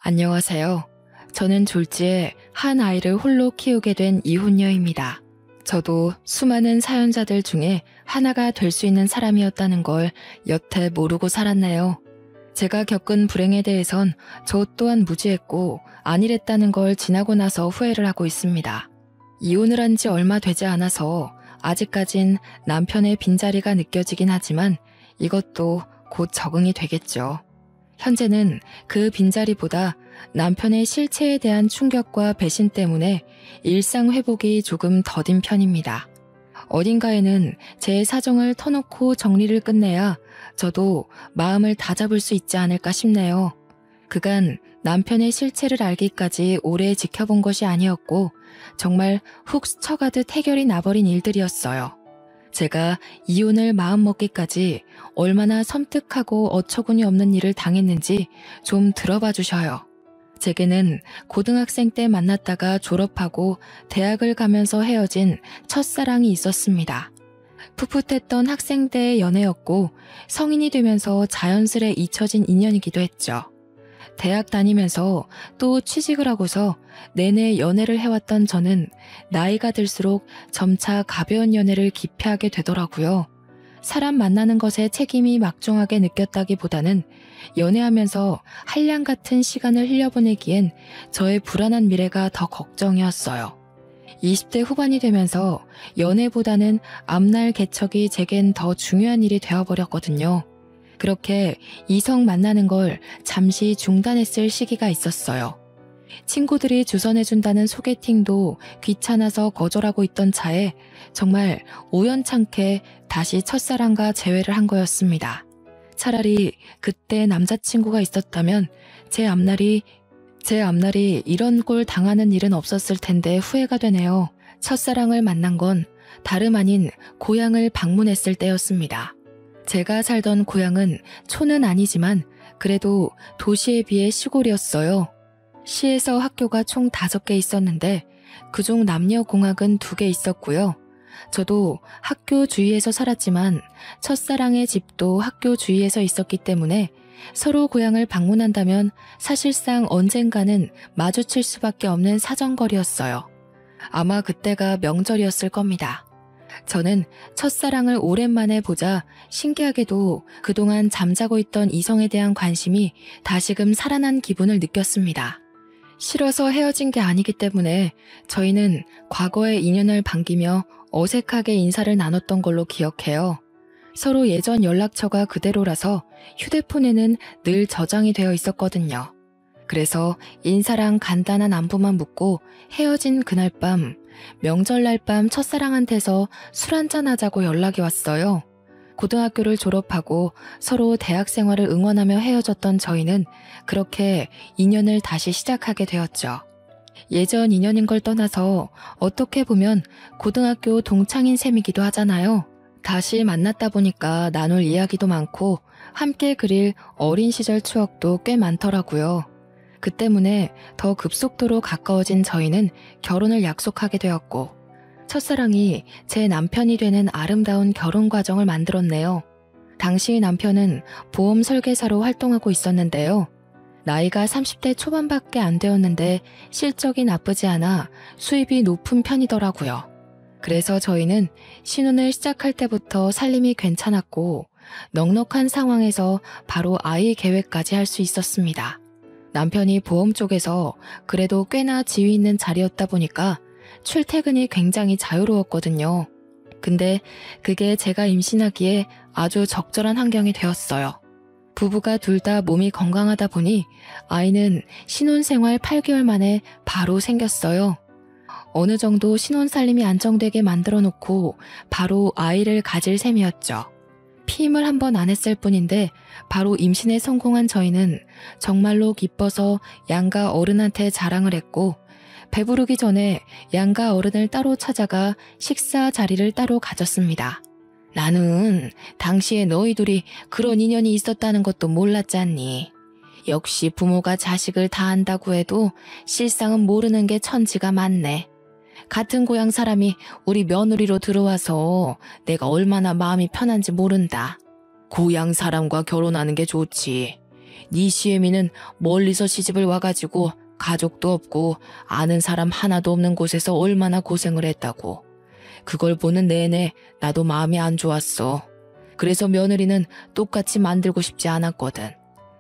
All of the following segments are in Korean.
안녕하세요. 저는 졸지에 한 아이를 홀로 키우게 된 이혼녀입니다. 저도 수많은 사연자들 중에 하나가 될 수 있는 사람이었다는 걸 여태 모르고 살았네요. 제가 겪은 불행에 대해선 저 또한 무지했고 안일했다는 걸 지나고 나서 후회를 하고 있습니다. 이혼을 한 지 얼마 되지 않아서 아직까진 남편의 빈자리가 느껴지긴 하지만 이것도 곧 적응이 되겠죠. 현재는 그 빈자리보다 남편의 실체에 대한 충격과 배신 때문에 일상 회복이 조금 더딘 편입니다. 어딘가에는 제 사정을 터놓고 정리를 끝내야 저도 마음을 다잡을 수 있지 않을까 싶네요. 그간 남편의 실체를 알기까지 오래 지켜본 것이 아니었고 정말 훅 스쳐가듯 해결이 나버린 일들이었어요. 제가 이혼을 마음먹기까지 얼마나 섬뜩하고 어처구니 없는 일을 당했는지 좀 들어봐 주셔요. 제게는 고등학생 때 만났다가 졸업하고 대학을 가면서 헤어진 첫사랑이 있었습니다. 풋풋했던 학생 때의 연애였고 성인이 되면서 자연스레 잊혀진 인연이기도 했죠. 대학 다니면서 또 취직을 하고서 내내 연애를 해왔던 저는 나이가 들수록 점차 가벼운 연애를 기피하게 되더라고요. 사람 만나는 것에 책임이 막중하게 느꼈다기보다는 연애하면서 한량 같은 시간을 흘려보내기엔 저의 불안한 미래가 더 걱정이었어요. 20대 후반이 되면서 연애보다는 앞날 개척이 제겐 더 중요한 일이 되어버렸거든요. 그렇게 이성 만나는 걸 잠시 중단했을 시기가 있었어요. 친구들이 주선해준다는 소개팅도 귀찮아서 거절하고 있던 차에 정말 우연찮게 다시 첫사랑과 재회를 한 거였습니다. 차라리 그때 남자친구가 있었다면 제 앞날이 이런 꼴 당하는 일은 없었을 텐데 후회가 되네요. 첫사랑을 만난 건 다름 아닌 고향을 방문했을 때였습니다. 제가 살던 고향은 촌은 아니지만 그래도 도시에 비해 시골이었어요. 시에서 학교가 총 5개 있었는데 그중 남녀공학은 2개 있었고요. 저도 학교 주위에서 살았지만 첫사랑의 집도 학교 주위에서 있었기 때문에 서로 고향을 방문한다면 사실상 언젠가는 마주칠 수밖에 없는 사정거리였어요. 아마 그때가 명절이었을 겁니다. 저는 첫사랑을 오랜만에 보자 신기하게도 그동안 잠자고 있던 이성에 대한 관심이 다시금 살아난 기분을 느꼈습니다. 싫어서 헤어진 게 아니기 때문에 저희는 과거의 인연을 반기며 어색하게 인사를 나눴던 걸로 기억해요. 서로 예전 연락처가 그대로라서 휴대폰에는 늘 저장이 되어 있었거든요. 그래서 인사랑 간단한 안부만 묻고 헤어진 그날 밤, 명절날 밤 첫사랑한테서 술 한잔 하자고 연락이 왔어요. 고등학교를 졸업하고 서로 대학 생활을 응원하며 헤어졌던 저희는 그렇게 인연을 다시 시작하게 되었죠. 예전 인연인 걸 떠나서 어떻게 보면 고등학교 동창인 셈이기도 하잖아요. 다시 만났다 보니까 나눌 이야기도 많고 함께 그릴 어린 시절 추억도 꽤 많더라고요. 그 때문에 더 급속도로 가까워진 저희는 결혼을 약속하게 되었고 첫사랑이 제 남편이 되는 아름다운 결혼 과정을 만들었네요. 당시 남편은 보험 설계사로 활동하고 있었는데요. 나이가 30대 초반밖에 안 되었는데 실적이 나쁘지 않아 수입이 높은 편이더라고요. 그래서 저희는 신혼을 시작할 때부터 살림이 괜찮았고 넉넉한 상황에서 바로 아이 계획까지 할 수 있었습니다. 남편이 보험 쪽에서 그래도 꽤나 지위 있는 자리였다 보니까 출퇴근이 굉장히 자유로웠거든요. 근데 그게 제가 임신하기에 아주 적절한 환경이 되었어요. 부부가 둘 다 몸이 건강하다 보니 아이는 신혼생활 8개월 만에 바로 생겼어요. 어느 정도 신혼살림이 안정되게 만들어 놓고 바로 아이를 가질 셈이었죠. 피임을 한 번 안 했을 뿐인데 바로 임신에 성공한 저희는 정말로 기뻐서 양가 어른한테 자랑을 했고 배부르기 전에 양가 어른을 따로 찾아가 식사 자리를 따로 가졌습니다. 나는 당시에 너희 둘이 그런 인연이 있었다는 것도 몰랐잖니. 역시 부모가 자식을 다 안다고 해도 실상은 모르는 게 천지가 많네. 같은 고향 사람이 우리 며느리로 들어와서 내가 얼마나 마음이 편한지 모른다. 고향 사람과 결혼하는 게 좋지. 네 시애미는 멀리서 시집을 와가지고 가족도 없고 아는 사람 하나도 없는 곳에서 얼마나 고생을 했다고. 그걸 보는 내내 나도 마음이 안 좋았어. 그래서 며느리는 똑같이 만들고 싶지 않았거든.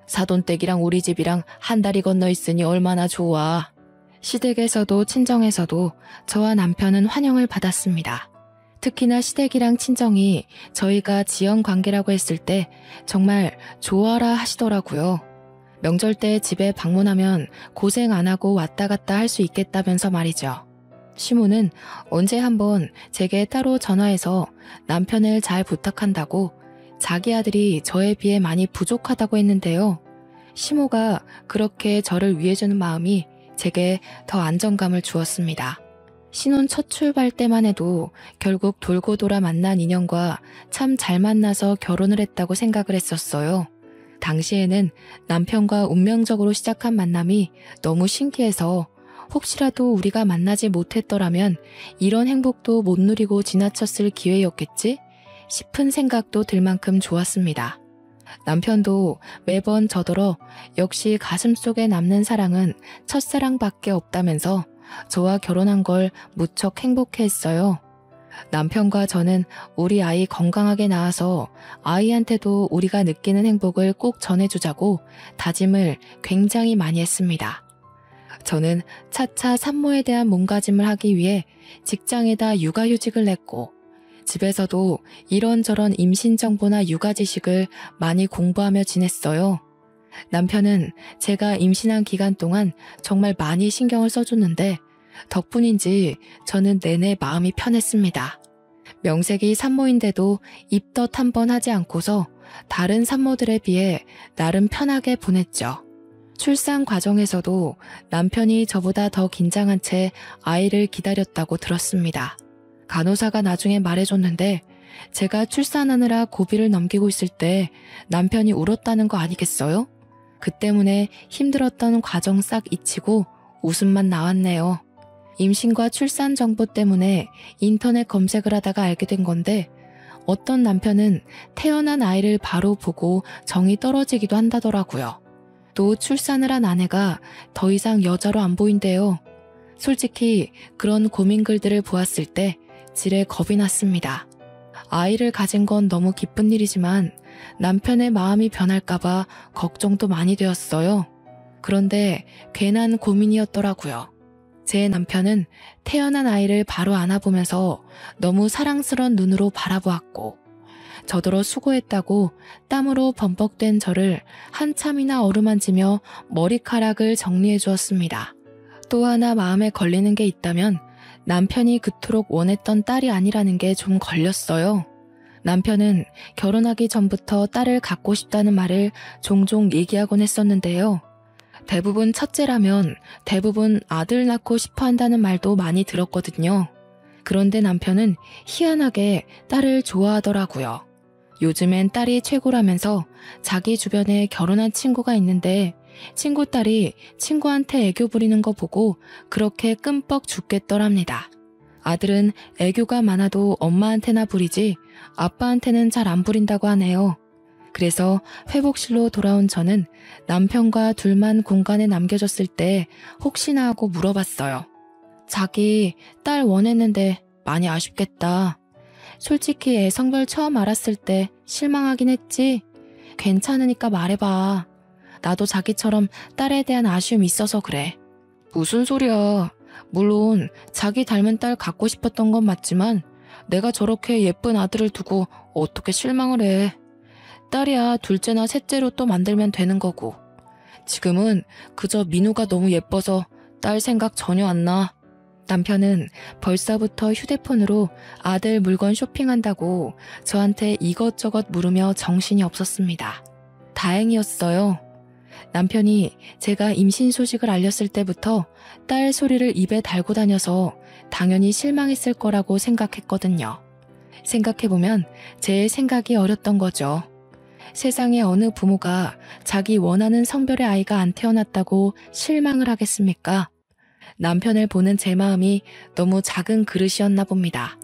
사돈댁이랑 우리 집이랑 한 다리 건너 있으니 얼마나 좋아. 시댁에서도 친정에서도 저와 남편은 환영을 받았습니다. 특히나 시댁이랑 친정이 저희가 지연 관계라고 했을 때 정말 좋아라 하시더라고요. 명절 때 집에 방문하면 고생 안 하고 왔다 갔다 할 수 있겠다면서 말이죠. 시모는 언제 한번 제게 따로 전화해서 남편을 잘 부탁한다고 자기 아들이 저에 비해 많이 부족하다고 했는데요. 시모가 그렇게 저를 위해주는 마음이 제게 더 안정감을 주었습니다. 신혼 첫 출발 때만 해도 결국 돌고 돌아 만난 인연과 참 잘 만나서 결혼을 했다고 생각을 했었어요. 당시에는 남편과 운명적으로 시작한 만남이 너무 신기해서 혹시라도 우리가 만나지 못했더라면 이런 행복도 못 누리고 지나쳤을 기회였겠지 싶은 생각도 들 만큼 좋았습니다. 남편도 매번 저더러 역시 가슴속에 남는 사랑은 첫사랑밖에 없다면서 저와 결혼한 걸 무척 행복해했어요. 남편과 저는 우리 아이 건강하게 낳아서 아이한테도 우리가 느끼는 행복을 꼭 전해주자고 다짐을 굉장히 많이 했습니다. 저는 차차 산모에 대한 몸가짐을 하기 위해 직장에다 육아휴직을 냈고 집에서도 이런저런 임신 정보나 육아 지식을 많이 공부하며 지냈어요. 남편은 제가 임신한 기간 동안 정말 많이 신경을 써줬는데 덕분인지 저는 내내 마음이 편했습니다. 명색이 산모인데도 입덧 한 번 하지 않고서 다른 산모들에 비해 나름 편하게 보냈죠. 출산 과정에서도 남편이 저보다 더 긴장한 채 아이를 기다렸다고 들었습니다. 간호사가 나중에 말해줬는데 제가 출산하느라 고비를 넘기고 있을 때 남편이 울었다는 거 아니겠어요? 그 때문에 힘들었던 과정 싹 잊히고 웃음만 나왔네요. 임신과 출산 정보 때문에 인터넷 검색을 하다가 알게 된 건데 어떤 남편은 태어난 아이를 바로 보고 정이 떨어지기도 한다더라고요. 또 출산을 한 아내가 더 이상 여자로 안 보인대요. 솔직히 그런 고민글들을 보았을 때 지레 겁이 났습니다. 아이를 가진 건 너무 기쁜 일이지만 남편의 마음이 변할까봐 걱정도 많이 되었어요. 그런데 괜한 고민이었더라고요. 제 남편은 태어난 아이를 바로 안아보면서 너무 사랑스러운 눈으로 바라보았고 저더러 수고했다고 땀으로 범벅된 저를 한참이나 어루만지며 머리카락을 정리해 주었습니다. 또 하나 마음에 걸리는 게 있다면 남편이 그토록 원했던 딸이 아니라는 게 좀 걸렸어요. 남편은 결혼하기 전부터 딸을 갖고 싶다는 말을 종종 얘기하곤 했었는데요. 대부분 첫째라면 대부분 아들 낳고 싶어 한다는 말도 많이 들었거든요. 그런데 남편은 희한하게 딸을 좋아하더라고요. 요즘엔 딸이 최고라면서 자기 주변에 결혼한 친구가 있는데 친구 딸이 친구한테 애교 부리는 거 보고 그렇게 끔뻑 죽겠더랍니다. 아들은 애교가 많아도 엄마한테나 부리지 아빠한테는 잘 안 부린다고 하네요. 그래서 회복실로 돌아온 저는 남편과 둘만 공간에 남겨졌을 때 혹시나 하고 물어봤어요. 자기 딸 원했는데 많이 아쉽겠다. 솔직히 애 성별 처음 알았을 때 실망하긴 했지. 괜찮으니까 말해봐. 나도 자기처럼 딸에 대한 아쉬움이 있어서 그래. 무슨 소리야. 물론 자기 닮은 딸 갖고 싶었던 건 맞지만 내가 저렇게 예쁜 아들을 두고 어떻게 실망을 해. 딸이야 둘째나 셋째로 또 만들면 되는 거고. 지금은 그저 민우가 너무 예뻐서 딸 생각 전혀 안 나. 남편은 벌써부터 휴대폰으로 아들 물건 쇼핑한다고 저한테 이것저것 물으며 정신이 없었습니다. 다행이었어요. 남편이 제가 임신 소식을 알렸을 때부터 딸 소리를 입에 달고 다녀서 당연히 실망했을 거라고 생각했거든요. 생각해보면 제 생각이 어렸던 거죠. 세상에 어느 부모가 자기 원하는 성별의 아이가 안 태어났다고 실망을 하겠습니까? 남편을 보는 제 마음이 너무 작은 그릇이었나 봅니다.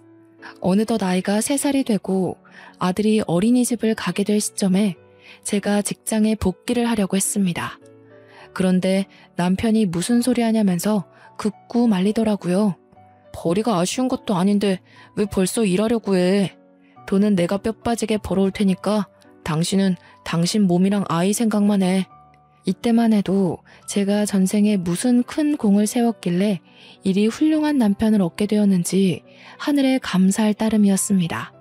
어느덧 나이가 3살이 되고 아들이 어린이집을 가게 될 시점에 제가 직장에 복귀를 하려고 했습니다. 그런데 남편이 무슨 소리 하냐면서 극구 말리더라고요. 벌이가 아쉬운 것도 아닌데 왜 벌써 일하려고 해? 돈은 내가 뼈 빠지게 벌어올 테니까 당신은 당신 몸이랑 아이 생각만 해. 이때만 해도 제가 전생에 무슨 큰 공을 세웠길래 이리 훌륭한 남편을 얻게 되었는지 하늘에 감사할 따름이었습니다.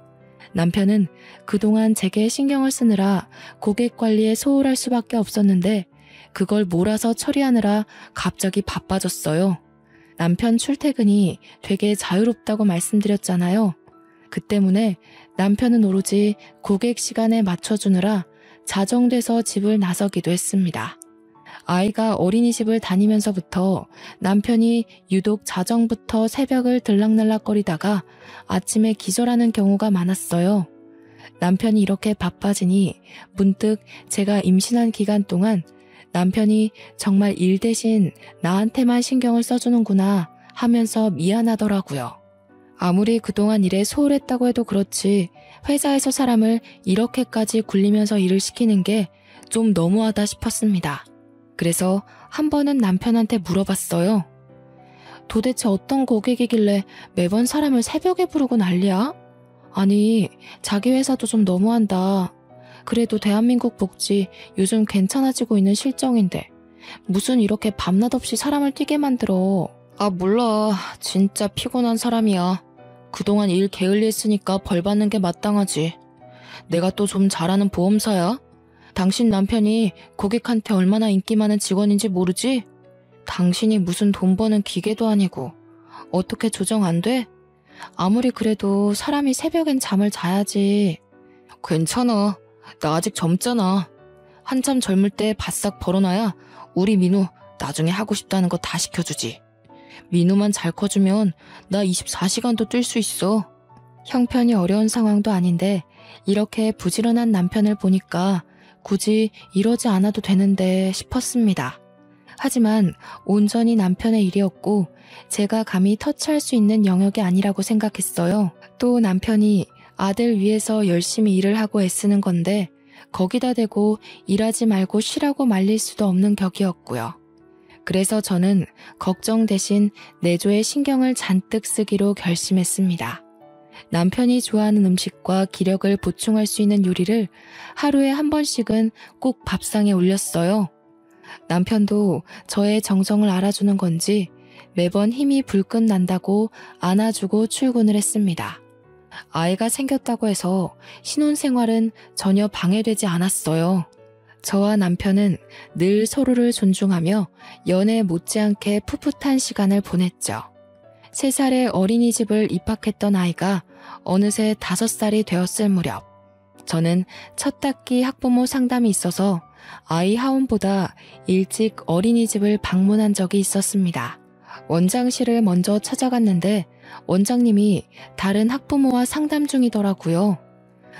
남편은 그동안 제게 신경을 쓰느라 고객 관리에 소홀할 수밖에 없었는데 그걸 몰아서 처리하느라 갑자기 바빠졌어요. 남편 출퇴근이 되게 자유롭다고 말씀드렸잖아요. 그 때문에 남편은 오로지 고객 시간에 맞춰주느라 자정돼서 집을 나서기도 했습니다. 아이가 어린이집을 다니면서부터 남편이 유독 자정부터 새벽을 들락날락거리다가 아침에 기절하는 경우가 많았어요. 남편이 이렇게 바빠지니 문득 제가 임신한 기간 동안 남편이 정말 일 대신 나한테만 신경을 써주는구나 하면서 미안하더라고요. 아무리 그동안 일에 소홀했다고 해도 그렇지 회사에서 사람을 이렇게까지 굴리면서 일을 시키는 게 좀 너무하다 싶었습니다. 그래서 한 번은 남편한테 물어봤어요. 도대체 어떤 고객이길래 매번 사람을 새벽에 부르고 난리야? 아니, 자기 회사도 좀 너무한다. 그래도 대한민국 복지 요즘 괜찮아지고 있는 실정인데 무슨 이렇게 밤낮 없이 사람을 뛰게 만들어. 아, 몰라. 진짜 피곤한 사람이야. 그동안 일 게을리했으니까 벌 받는 게 마땅하지. 내가 또 좀 잘하는 보험사야? 당신 남편이 고객한테 얼마나 인기 많은 직원인지 모르지? 당신이 무슨 돈 버는 기계도 아니고 어떻게 조정 안 돼? 아무리 그래도 사람이 새벽엔 잠을 자야지. 괜찮아. 나 아직 젊잖아. 한참 젊을 때 바싹 벌어놔야 우리 민우 나중에 하고 싶다는 거 다 시켜주지. 민우만 잘 커주면 나 24시간도 뛸 수 있어. 형편이 어려운 상황도 아닌데 이렇게 부지런한 남편을 보니까 굳이 이러지 않아도 되는데 싶었습니다. 하지만 온전히 남편의 일이었고 제가 감히 터치할 수 있는 영역이 아니라고 생각했어요. 또 남편이 아들 위해서 열심히 일을 하고 애쓰는 건데 거기다 대고 일하지 말고 쉬라고 말릴 수도 없는 격이었고요. 그래서 저는 걱정 대신 내조에 신경을 잔뜩 쓰기로 결심했습니다. 남편이 좋아하는 음식과 기력을 보충할 수 있는 요리를 하루에 한 번씩은 꼭 밥상에 올렸어요. 남편도 저의 정성을 알아주는 건지 매번 힘이 불끈 난다고 안아주고 출근을 했습니다. 아이가 생겼다고 해서 신혼생활은 전혀 방해되지 않았어요. 저와 남편은 늘 서로를 존중하며 연애 못지않게 풋풋한 시간을 보냈죠. 3살의 어린이집을 입학했던 아이가 어느새 5살이 되었을 무렵 저는 첫 학기 학부모 상담이 있어서 아이 하원보다 일찍 어린이집을 방문한 적이 있었습니다. 원장실을 먼저 찾아갔는데 원장님이 다른 학부모와 상담 중이더라고요.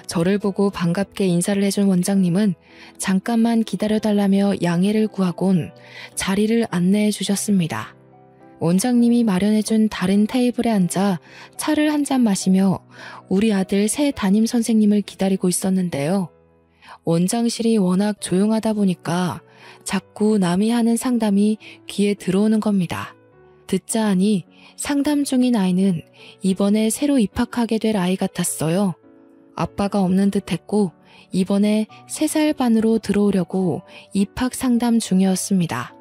저를 보고 반갑게 인사를 해준 원장님은 잠깐만 기다려달라며 양해를 구하곤 자리를 안내해 주셨습니다. 원장님이 마련해준 다른 테이블에 앉아 차를 한 잔 마시며 우리 아들 새 담임 선생님을 기다리고 있었는데요. 원장실이 워낙 조용하다 보니까 자꾸 남이 하는 상담이 귀에 들어오는 겁니다. 듣자 하니 상담 중인 아이는 이번에 새로 입학하게 될 아이 같았어요. 아빠가 없는 듯 했고 이번에 3살 반으로 들어오려고 입학 상담 중이었습니다.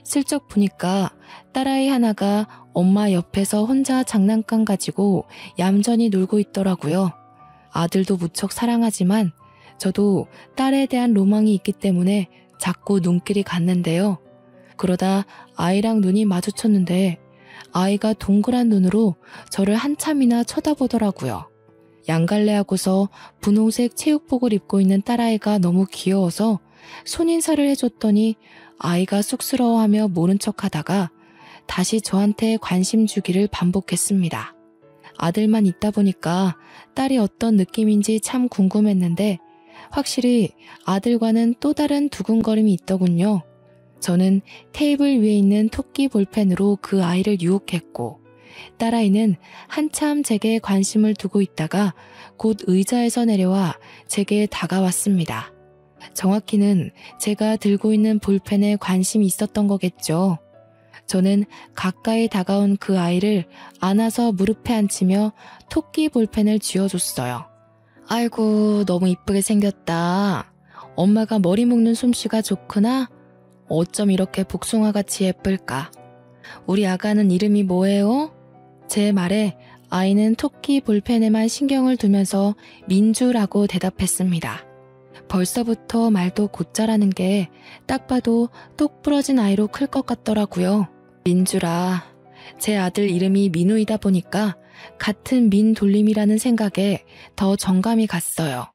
슬쩍 보니까 딸아이 하나가 엄마 옆에서 혼자 장난감 가지고 얌전히 놀고 있더라고요. 아들도 무척 사랑하지만 저도 딸에 대한 로망이 있기 때문에 자꾸 눈길이 갔는데요. 그러다 아이랑 눈이 마주쳤는데 아이가 동그란 눈으로 저를 한참이나 쳐다보더라고요. 양갈래하고서 분홍색 체육복을 입고 있는 딸아이가 너무 귀여워서 손인사를 해줬더니 아이가 쑥스러워하며 모른 척하다가 다시 저한테 관심 주기를 반복했습니다. 아들만 있다 보니까 딸이 어떤 느낌인지 참 궁금했는데 확실히 아들과는 또 다른 두근거림이 있더군요. 저는 테이블 위에 있는 토끼 볼펜으로 그 아이를 유혹했고 딸아이는 한참 제게 관심을 두고 있다가 곧 의자에서 내려와 제게 다가왔습니다. 정확히는 제가 들고 있는 볼펜에 관심이 있었던 거겠죠. 저는 가까이 다가온 그 아이를 안아서 무릎에 앉히며 토끼 볼펜을 쥐어줬어요. 아이고, 너무 이쁘게 생겼다. 엄마가 머리 묶는 솜씨가 좋구나. 어쩜 이렇게 복숭아같이 예쁠까? 우리 아가는 이름이 뭐예요? 제 말에 아이는 토끼 볼펜에만 신경을 두면서 민주라고 대답했습니다. 벌써부터 말도 곧잘하는 게 딱 봐도 똑 부러진 아이로 클 것 같더라고요. 민주라. 제 아들 이름이 민우이다 보니까 같은 민돌림이라는 생각에 더 정감이 갔어요.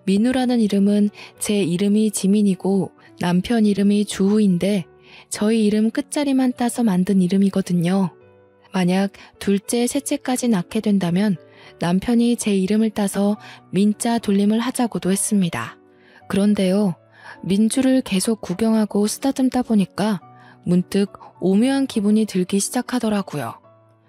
민우라는 이름은 제 이름이 지민이고 남편 이름이 주우인데 저희 이름 끝자리만 따서 만든 이름이거든요. 만약 둘째, 셋째까지 낳게 된다면 남편이 제 이름을 따서 민자 돌림을 하자고도 했습니다. 그런데요, 민주를 계속 구경하고 쓰다듬다 보니까 문득 오묘한 기분이 들기 시작하더라고요.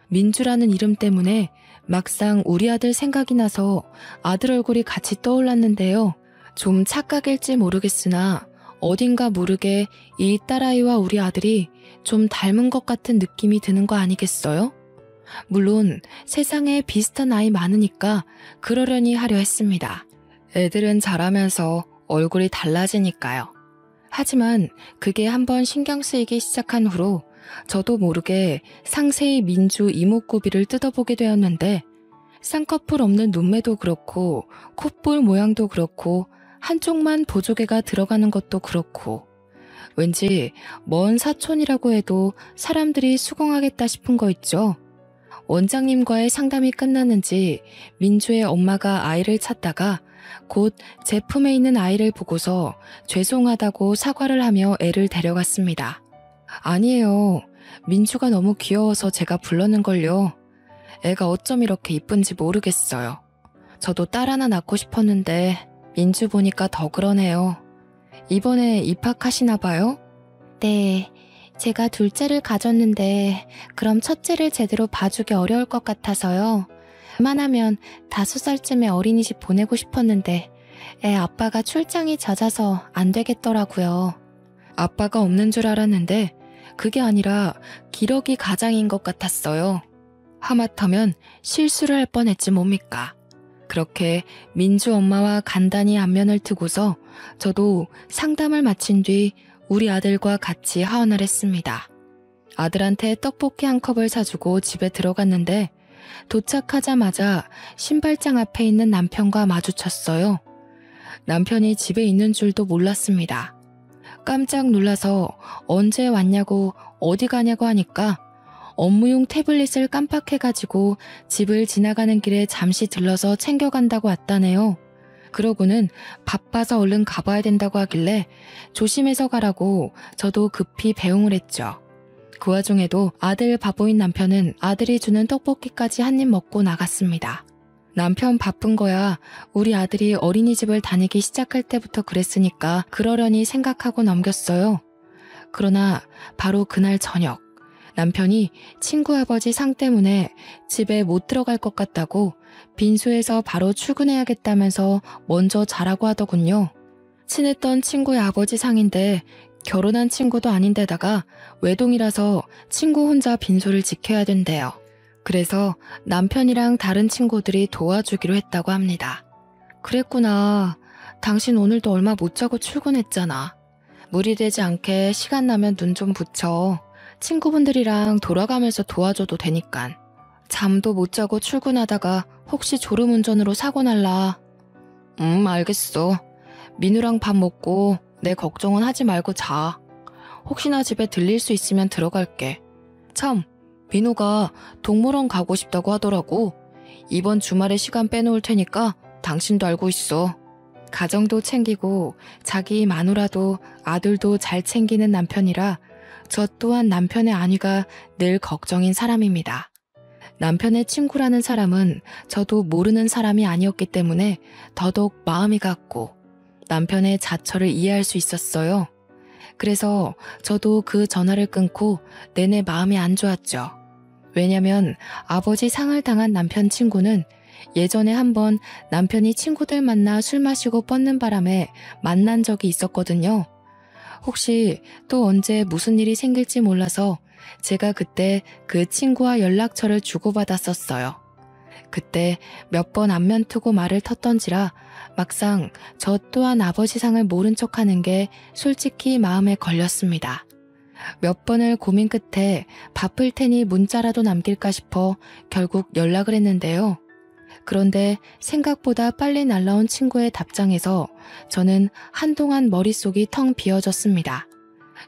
민주라는 이름 때문에 막상 우리 아들 생각이 나서 아들 얼굴이 같이 떠올랐는데요. 좀 착각일지 모르겠으나 어딘가 모르게 이 딸아이와 우리 아들이 좀 닮은 것 같은 느낌이 드는 거 아니겠어요? 물론 세상에 비슷한 아이 많으니까 그러려니 하려 했습니다. 애들은 자라면서 얼굴이 달라지니까요. 하지만 그게 한번 신경 쓰이기 시작한 후로 저도 모르게 상세히 민주 이목구비를 뜯어보게 되었는데 쌍꺼풀 없는 눈매도 그렇고 콧볼 모양도 그렇고 한쪽만 보조개가 들어가는 것도 그렇고 왠지 먼 사촌이라고 해도 사람들이 수긍하겠다 싶은 거 있죠. 원장님과의 상담이 끝났는지 민주의 엄마가 아이를 찾다가 곧 제 품에 있는 아이를 보고서 죄송하다고 사과를 하며 애를 데려갔습니다. 아니에요. 민주가 너무 귀여워서 제가 불렀는걸요. 애가 어쩜 이렇게 이쁜지 모르겠어요. 저도 딸 하나 낳고 싶었는데 민주 보니까 더 그러네요. 이번에 입학하시나 봐요? 네, 제가 둘째를 가졌는데 그럼 첫째를 제대로 봐주기 어려울 것 같아서요. 웬만하면 5살쯤에 어린이집 보내고 싶었는데 애 아빠가 출장이 잦아서 안 되겠더라고요. 아빠가 없는 줄 알았는데 그게 아니라 기러기 가장인 것 같았어요. 하마터면 실수를 할 뻔했지 뭡니까. 그렇게 민주 엄마와 간단히 안면을 트고서 저도 상담을 마친 뒤 우리 아들과 같이 하원을 했습니다. 아들한테 떡볶이 한 컵을 사주고 집에 들어갔는데 도착하자마자 신발장 앞에 있는 남편과 마주쳤어요. 남편이 집에 있는 줄도 몰랐습니다. 깜짝 놀라서 언제 왔냐고 어디 가냐고 하니까 업무용 태블릿을 깜빡해가지고 집을 지나가는 길에 잠시 들러서 챙겨간다고 왔다네요. 그러고는 바빠서 얼른 가봐야 된다고 하길래 조심해서 가라고 저도 급히 배웅을 했죠. 그 와중에도 아들 바보인 남편은 아들이 주는 떡볶이까지 한 입 먹고 나갔습니다. 남편 바쁜 거야 우리 아들이 어린이집을 다니기 시작할 때부터 그랬으니까 그러려니 생각하고 넘겼어요. 그러나 바로 그날 저녁 남편이 친구 아버지 상 때문에 집에 못 들어갈 것 같다고 빈소에서 바로 출근해야겠다면서 먼저 자라고 하더군요. 친했던 친구의 아버지 상인데 결혼한 친구도 아닌데다가 외동이라서 친구 혼자 빈소를 지켜야 된대요. 그래서 남편이랑 다른 친구들이 도와주기로 했다고 합니다. 그랬구나. 당신 오늘도 얼마 못 자고 출근했잖아. 무리되지 않게 시간 나면 눈 좀 붙여. 친구분들이랑 돌아가면서 도와줘도 되니깐. 잠도 못 자고 출근하다가 혹시 졸음운전으로 사고 날라. 알겠어. 민우랑 밥 먹고 내 걱정은 하지 말고 자. 혹시나 집에 들릴 수 있으면 들어갈게. 참, 민우가 동물원 가고 싶다고 하더라고. 이번 주말에 시간 빼놓을 테니까 당신도 알고 있어. 가정도 챙기고 자기 마누라도 아들도 잘 챙기는 남편이라 저 또한 남편의 안위가 늘 걱정인 사람입니다. 남편의 친구라는 사람은 저도 모르는 사람이 아니었기 때문에 더더욱 마음이 갔고 남편의 자처를 이해할 수 있었어요. 그래서 저도 그 전화를 끊고 내내 마음이 안 좋았죠. 왜냐면 아버지 상을 당한 남편 친구는 예전에 한번 남편이 친구들 만나 술 마시고 뻗는 바람에 만난 적이 있었거든요. 혹시 또 언제 무슨 일이 생길지 몰라서 제가 그때 그 친구와 연락처를 주고받았었어요. 그때 몇 번 안면 트고 말을 텄던지라 막상 저 또한 아버지 상을 모른 척하는 게 솔직히 마음에 걸렸습니다. 몇 번을 고민 끝에 바쁠 테니 문자라도 남길까 싶어 결국 연락을 했는데요. 그런데 생각보다 빨리 날라온 친구의 답장에서 저는 한동안 머릿속이 텅 비어졌습니다.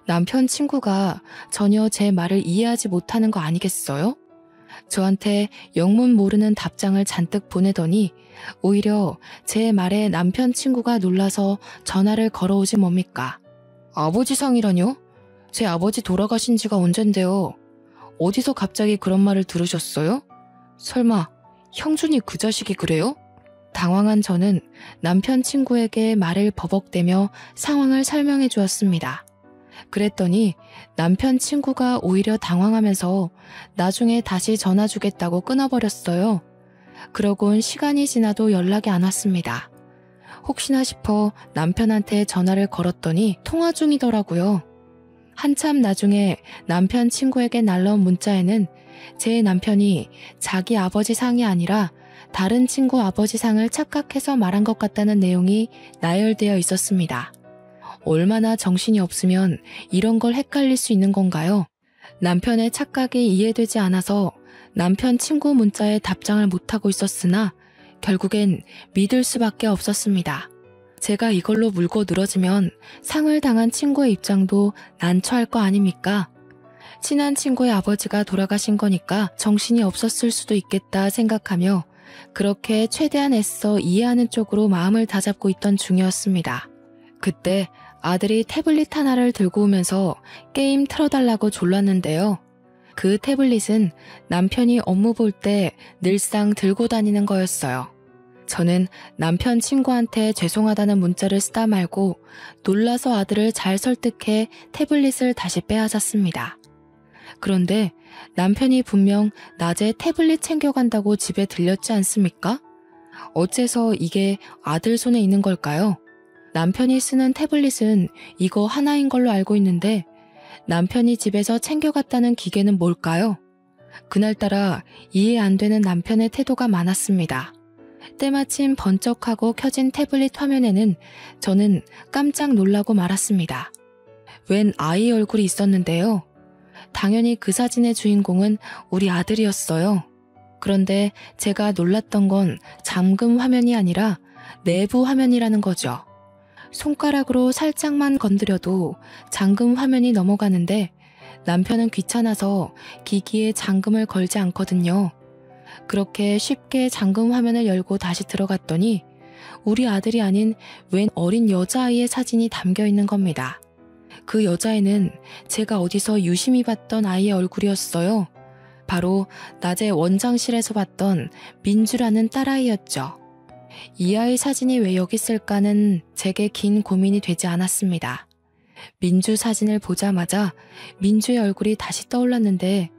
남편 친구가 전혀 제 말을 이해하지 못하는 거 아니겠어요? 저한테 영문 모르는 답장을 잔뜩 보내더니 오히려 제 말에 남편 친구가 놀라서 전화를 걸어오지 뭡니까? 아버지 상이라뇨? 제 아버지 돌아가신 지가 언젠데요. 어디서 갑자기 그런 말을 들으셨어요? 설마 형준이 그 자식이 그래요? 당황한 저는 남편 친구에게 말을 버벅대며 상황을 설명해 주었습니다. 그랬더니 남편 친구가 오히려 당황하면서 나중에 다시 전화 주겠다고 끊어버렸어요. 그러곤 시간이 지나도 연락이 안 왔습니다. 혹시나 싶어 남편한테 전화를 걸었더니 통화 중이더라고요. 한참 나중에 남편 친구에게 날라온 문자에는 제 남편이 자기 아버지 상이 아니라 다른 친구 아버지 상을 착각해서 말한 것 같다는 내용이 나열되어 있었습니다. 얼마나 정신이 없으면 이런 걸 헷갈릴 수 있는 건가요? 남편의 착각이 이해되지 않아서 남편 친구 문자에 답장을 못하고 있었으나 결국엔 믿을 수밖에 없었습니다. 제가 이걸로 물고 늘어지면 상을 당한 친구의 입장도 난처할 거 아닙니까? 친한 친구의 아버지가 돌아가신 거니까 정신이 없었을 수도 있겠다 생각하며 그렇게 최대한 애써 이해하는 쪽으로 마음을 다잡고 있던 중이었습니다. 그때 아들이 태블릿 하나를 들고 오면서 게임 틀어달라고 졸랐는데요. 그 태블릿은 남편이 업무 볼 때 늘상 들고 다니는 거였어요. 저는 남편 친구한테 죄송하다는 문자를 쓰다 말고 놀라서 아들을 잘 설득해 태블릿을 다시 빼앗았습니다. 그런데 남편이 분명 낮에 태블릿 챙겨간다고 집에 들렸지 않습니까? 어째서 이게 아들 손에 있는 걸까요? 남편이 쓰는 태블릿은 이거 하나인 걸로 알고 있는데 남편이 집에서 챙겨갔다는 기계는 뭘까요? 그날따라 이해 안 되는 남편의 태도가 많았습니다. 때마침 번쩍하고 켜진 태블릿 화면에는 저는 깜짝 놀라고 말았습니다. 웬 아이 얼굴이 있었는데요. 당연히 그 사진의 주인공은 우리 아들이었어요. 그런데 제가 놀랐던 건 잠금 화면이 아니라 내부 화면이라는 거죠. 손가락으로 살짝만 건드려도 잠금 화면이 넘어가는데 남편은 귀찮아서 기기에 잠금을 걸지 않거든요. 그렇게 쉽게 잠금 화면을 열고 다시 들어갔더니 우리 아들이 아닌 웬 어린 여자아이의 사진이 담겨 있는 겁니다. 그 여자애는 제가 어디서 유심히 봤던 아이의 얼굴이었어요. 바로 낮에 원장실에서 봤던 민주라는 딸아이였죠. 이 아이 사진이 왜 여기 있을까는 제게 긴 고민이 되지 않았습니다. 민주 사진을 보자마자 민주의 얼굴이 다시 떠올랐는데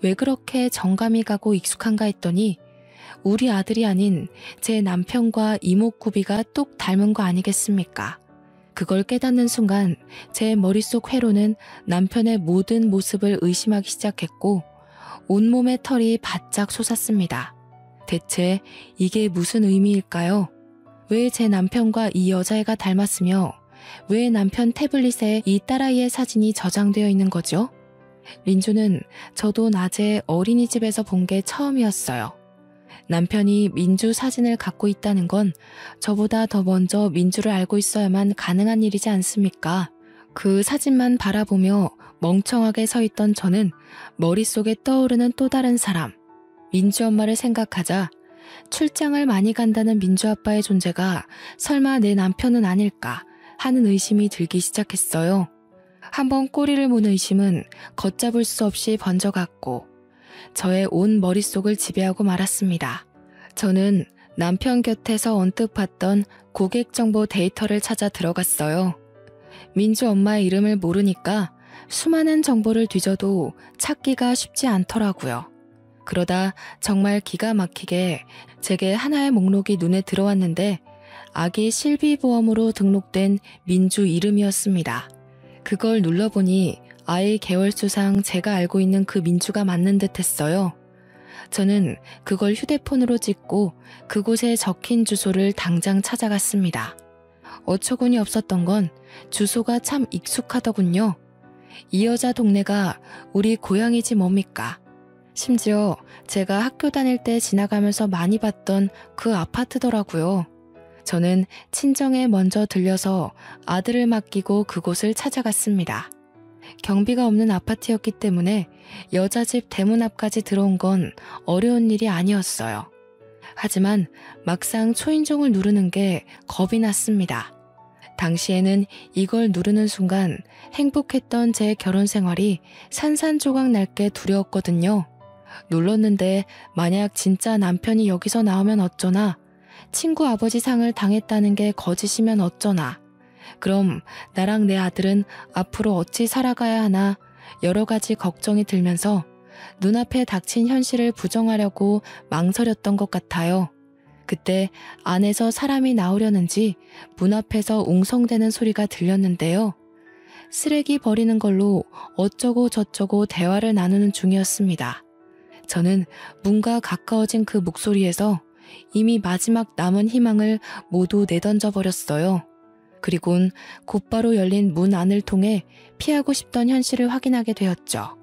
왜 그렇게 정감이 가고 익숙한가 했더니 우리 아들이 아닌 제 남편과 이목구비가 똑 닮은 거 아니겠습니까? 그걸 깨닫는 순간 제 머릿속 회로는 남편의 모든 모습을 의심하기 시작했고 온몸의 털이 바짝 솟았습니다. 대체 이게 무슨 의미일까요? 왜 제 남편과 이 여자애가 닮았으며 왜 남편 태블릿에 이 딸아이의 사진이 저장되어 있는 거죠? 민주는 저도 낮에 어린이집에서 본 게 처음이었어요. 남편이 민주 사진을 갖고 있다는 건 저보다 더 먼저 민주를 알고 있어야만 가능한 일이지 않습니까? 그 사진만 바라보며 멍청하게 서 있던 저는 머릿속에 떠오르는 또 다른 사람, 민주 엄마를 생각하자 출장을 많이 간다는 민주 아빠의 존재가 설마 내 남편은 아닐까 하는 의심이 들기 시작했어요. 한번 꼬리를 문 의심은 걷잡을 수 없이 번져갔고 저의 온 머릿속을 지배하고 말았습니다. 저는 남편 곁에서 언뜻 봤던 고객 정보 데이터를 찾아 들어갔어요. 민주 엄마의 이름을 모르니까 수많은 정보를 뒤져도 찾기가 쉽지 않더라고요. 그러다 정말 기가 막히게 제게 하나의 목록이 눈에 들어왔는데 아기 실비보험으로 등록된 민주 이름이었습니다. 그걸 눌러보니 아이 개월수상 제가 알고 있는 그 민주가 맞는 듯 했어요. 저는 그걸 휴대폰으로 찍고 그곳에 적힌 주소를 당장 찾아갔습니다. 어처구니 없었던 건 주소가 참 익숙하더군요. 이 여자 동네가 우리 고향이지 뭡니까? 심지어 제가 학교 다닐 때 지나가면서 많이 봤던 그 아파트더라고요. 저는 친정에 먼저 들려서 아들을 맡기고 그곳을 찾아갔습니다. 경비가 없는 아파트였기 때문에 여자 집 대문 앞까지 들어온 건 어려운 일이 아니었어요. 하지만 막상 초인종을 누르는 게 겁이 났습니다. 당시에는 이걸 누르는 순간 행복했던 제 결혼 생활이 산산조각 날게 두려웠거든요. 눌렀는데 만약 진짜 남편이 여기서 나오면 어쩌나, 친구 아버지 상을 당했다는 게 거짓이면 어쩌나, 그럼 나랑 내 아들은 앞으로 어찌 살아가야 하나 여러 가지 걱정이 들면서 눈앞에 닥친 현실을 부정하려고 망설였던 것 같아요. 그때 안에서 사람이 나오려는지 문 앞에서 웅성대는 소리가 들렸는데요. 쓰레기 버리는 걸로 어쩌고 저쩌고 대화를 나누는 중이었습니다. 저는 문과 가까워진 그 목소리에서 이미 마지막 남은 희망을 모두 내던져 버렸어요. 그리곤 곧바로 열린 문 안을 통해 피하고 싶던 현실을 확인하게 되었죠.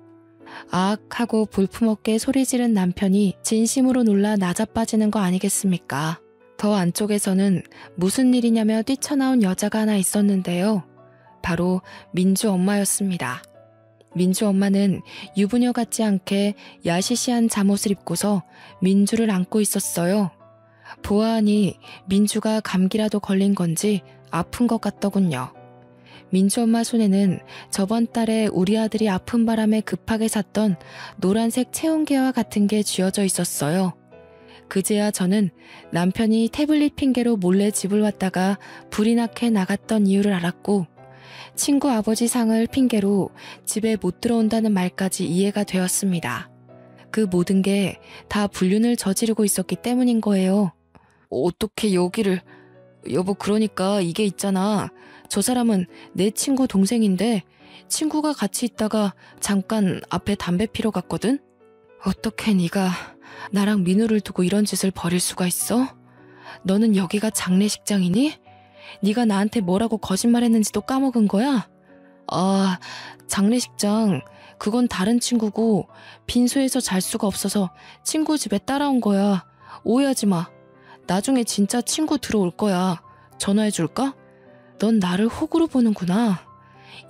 악 하고 볼품없게 소리 지른 남편이 진심으로 놀라 나자빠지는 거 아니겠습니까? 더 안쪽에서는 무슨 일이냐며 뛰쳐나온 여자가 하나 있었는데요. 바로 민주 엄마였습니다. 민주 엄마는 유부녀 같지 않게 야시시한 잠옷을 입고서 민주를 안고 있었어요. 보아하니 민주가 감기라도 걸린 건지 아픈 것 같더군요. 민주 엄마 손에는 저번 달에 우리 아들이 아픈 바람에 급하게 샀던 노란색 체온계와 같은 게 쥐어져 있었어요. 그제야 저는 남편이 태블릿 핑계로 몰래 집을 왔다가 불이 나게 나갔던 이유를 알았고, 친구 아버지 상을 핑계로 집에 못 들어온다는 말까지 이해가 되었습니다. 그 모든 게 다 불륜을 저지르고 있었기 때문인 거예요. 어떻게 여기를... 여보, 그러니까 이게 있잖아. 저 사람은 내 친구 동생인데 친구가 같이 있다가 잠깐 앞에 담배 피러 갔거든? 어떻게 네가 나랑 민우를 두고 이런 짓을 벌일 수가 있어? 너는 여기가 장례식장이니? 네가 나한테 뭐라고 거짓말했는지도 까먹은 거야? 아, 장례식장, 그건 다른 친구고 빈소에서 잘 수가 없어서 친구 집에 따라온 거야. 오해하지 마. 나중에 진짜 친구 들어올 거야. 전화해 줄까? 넌 나를 호구로 보는구나.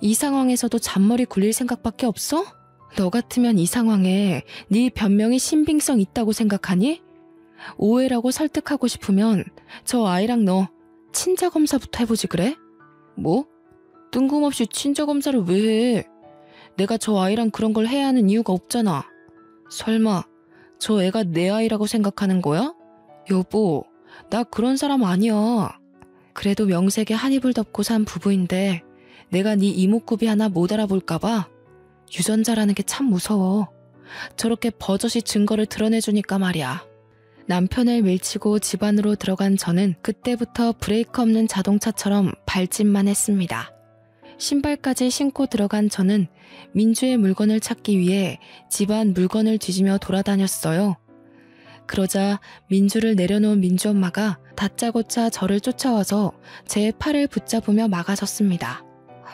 이 상황에서도 잔머리 굴릴 생각밖에 없어? 너 같으면 이 상황에 네 변명이 신빙성 있다고 생각하니? 오해라고 설득하고 싶으면 저 아이랑 너 친자검사부터 해보지 그래? 뭐? 뜬금없이 친자검사를 왜 해? 내가 저 아이랑 그런 걸 해야 하는 이유가 없잖아. 설마 저 애가 내 아이라고 생각하는 거야? 여보, 나 그런 사람 아니야. 그래도 명색에 한 입을 덮고 산 부부인데 내가 네 이목구비 하나 못 알아볼까봐 유전자라는 게 참 무서워. 저렇게 버젓이 증거를 드러내주니까 말이야. 남편을 밀치고 집 안으로 들어간 저는 그때부터 브레이크 없는 자동차처럼 발짓만 했습니다. 신발까지 신고 들어간 저는 민주의 물건을 찾기 위해 집안 물건을 뒤지며 돌아다녔어요. 그러자 민주를 내려놓은 민주 엄마가 다짜고짜 저를 쫓아와서 제 팔을 붙잡으며 막아섰습니다.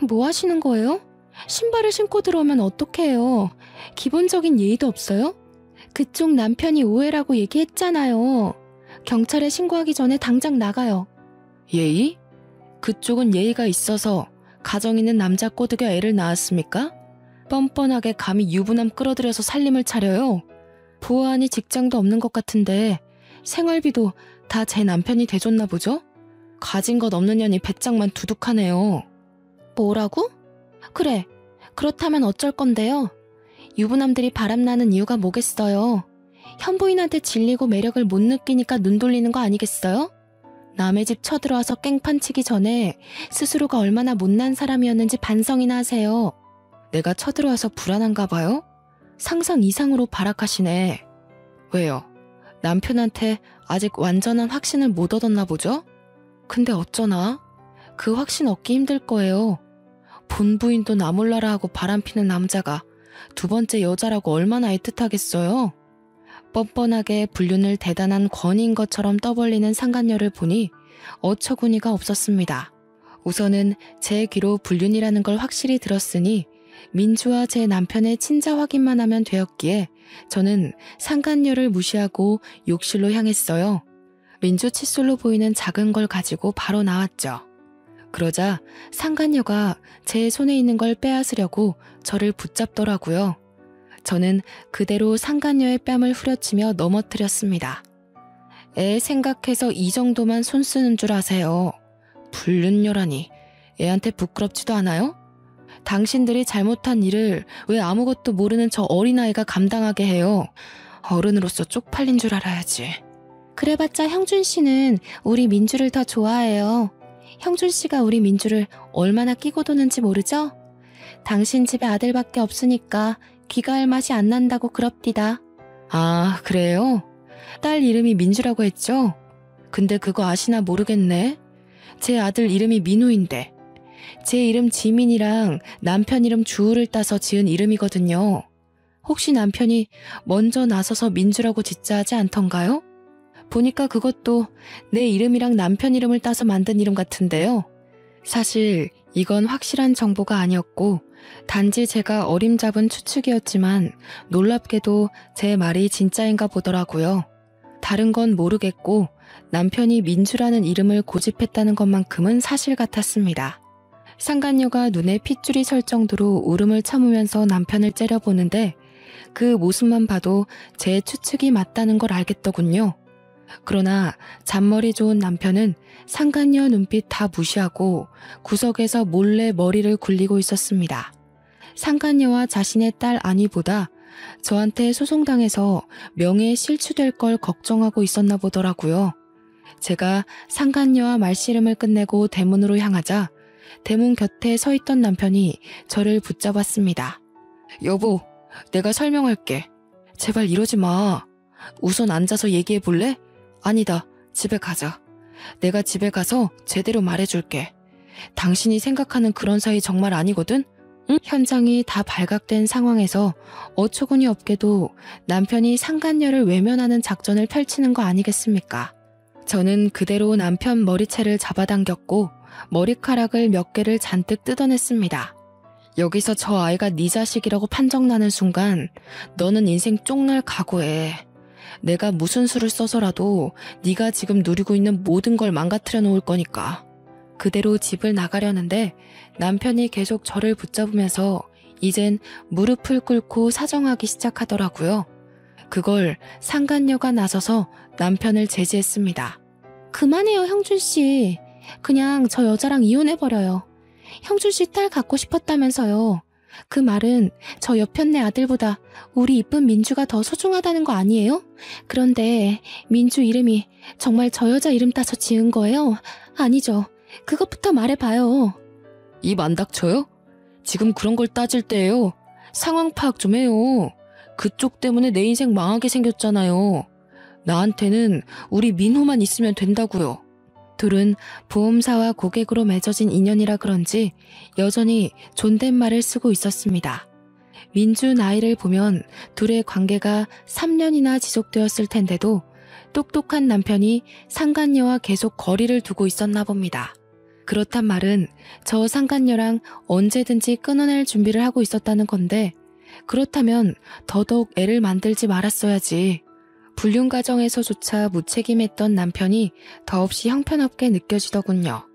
뭐 하시는 거예요? 신발을 신고 들어오면 어떡해요? 기본적인 예의도 없어요? 그쪽 남편이 오해라고 얘기했잖아요. 경찰에 신고하기 전에 당장 나가요. 예의? 그쪽은 예의가 있어서 가정 있는 남자 꼬드겨 애를 낳았습니까? 뻔뻔하게 감히 유부남 끌어들여서 살림을 차려요. 보아하니 직장도 없는 것 같은데 생활비도 다 제 남편이 대줬나 보죠? 가진 것 없는 년이 배짱만 두둑하네요. 뭐라고? 그래, 그렇다면 어쩔 건데요? 유부남들이 바람나는 이유가 뭐겠어요? 현부인한테 질리고 매력을 못 느끼니까 눈 돌리는 거 아니겠어요? 남의 집 쳐들어와서 깽판 치기 전에 스스로가 얼마나 못난 사람이었는지 반성이나 하세요. 내가 쳐들어와서 불안한가 봐요? 상상 이상으로 발악하시네. 왜요? 남편한테 아직 완전한 확신을 못 얻었나 보죠? 근데 어쩌나? 그 확신 얻기 힘들 거예요. 본부인도 나 몰라라 하고 바람피는 남자가 두 번째 여자라고 얼마나 애틋하겠어요? 뻔뻔하게 불륜을 대단한 권위인 것처럼 떠벌리는 상간녀를 보니 어처구니가 없었습니다. 우선은 제 귀로 불륜이라는 걸 확실히 들었으니 민주와 제 남편의 친자 확인만 하면 되었기에 저는 상간녀를 무시하고 욕실로 향했어요. 민주 칫솔로 보이는 작은 걸 가지고 바로 나왔죠. 그러자 상간녀가 제 손에 있는 걸 빼앗으려고 저를 붙잡더라고요. 저는 그대로 상간녀의 뺨을 후려치며 넘어뜨렸습니다. 애 생각해서 이 정도만 손 쓰는 줄 아세요. 불륜녀라니 애한테 부끄럽지도 않아요? 당신들이 잘못한 일을 왜 아무것도 모르는 저 어린아이가 감당하게 해요? 어른으로서 쪽팔린 줄 알아야지. 그래봤자 형준 씨는 우리 민주를 더 좋아해요. 형준 씨가 우리 민주를 얼마나 끼고 도는지 모르죠? 당신 집에 아들밖에 없으니까 귀가할 맛이 안 난다고 그럽디다. 아, 그래요? 딸 이름이 민주라고 했죠? 근데 그거 아시나 모르겠네. 제 아들 이름이 민우인데 제 이름 지민이랑 남편 이름 주우를 따서 지은 이름이거든요. 혹시 남편이 먼저 나서서 민주라고 짓자 하지 않던가요? 보니까 그것도 내 이름이랑 남편 이름을 따서 만든 이름 같은데요. 사실 이건 확실한 정보가 아니었고 단지 제가 어림잡은 추측이었지만 놀랍게도 제 말이 진짜인가 보더라고요. 다른 건 모르겠고 남편이 민주라는 이름을 고집했다는 것만큼은 사실 같았습니다. 상간녀가 눈에 핏줄이 설 정도로 울음을 참으면서 남편을 째려보는데 그 모습만 봐도 제 추측이 맞다는 걸 알겠더군요. 그러나 잔머리 좋은 남편은 상간녀 눈빛 다 무시하고 구석에서 몰래 머리를 굴리고 있었습니다. 상간녀와 자신의 딸 아니보다 저한테 소송당해서 명예에 실추될 걸 걱정하고 있었나 보더라고요. 제가 상간녀와 말씨름을 끝내고 대문으로 향하자 대문 곁에 서 있던 남편이 저를 붙잡았습니다. 여보, 내가 설명할게. 제발 이러지 마. 우선 앉아서 얘기해 볼래? 아니다, 집에 가자. 내가 집에 가서 제대로 말해줄게. 당신이 생각하는 그런 사이 정말 아니거든? 응? 현장이 다 발각된 상황에서 어처구니 없게도 남편이 상간녀를 외면하는 작전을 펼치는 거 아니겠습니까? 저는 그대로 남편 머리채를 잡아당겼고 머리카락을 몇 개를 잔뜩 뜯어냈습니다. 여기서 저 아이가 네 자식이라고 판정나는 순간 너는 인생 쪽날 각오해. 내가 무슨 수를 써서라도 네가 지금 누리고 있는 모든 걸 망가뜨려 놓을 거니까. 그대로 집을 나가려는데 남편이 계속 저를 붙잡으면서 이젠 무릎을 꿇고 사정하기 시작하더라고요. 그걸 상간녀가 나서서 남편을 제지했습니다. 그만해요, 형준 씨. 그냥 저 여자랑 이혼해버려요. 형준 씨 딸 갖고 싶었다면서요. 그 말은 저 옆편네 아들보다 우리 이쁜 민주가 더 소중하다는 거 아니에요? 그런데 민주 이름이 정말 저 여자 이름 따서 지은 거예요? 아니죠. 그것부터 말해봐요. 입 안 닥쳐요? 지금 그런 걸 따질 때예요. 상황 파악 좀 해요. 그쪽 때문에 내 인생 망하게 생겼잖아요. 나한테는 우리 민호만 있으면 된다고요. 둘은 보험사와 고객으로 맺어진 인연이라 그런지 여전히 존댓말을 쓰고 있었습니다. 민주 나이를 보면 둘의 관계가 3년이나 지속되었을 텐데도 똑똑한 남편이 상간녀와 계속 거리를 두고 있었나 봅니다. 그렇단 말은 저 상간녀랑 언제든지 끊어낼 준비를 하고 있었다는 건데 그렇다면 더더욱 애를 만들지 말았어야지. 불륜 과정에서조차 무책임했던 남편이 더없이 형편없게 느껴지더군요.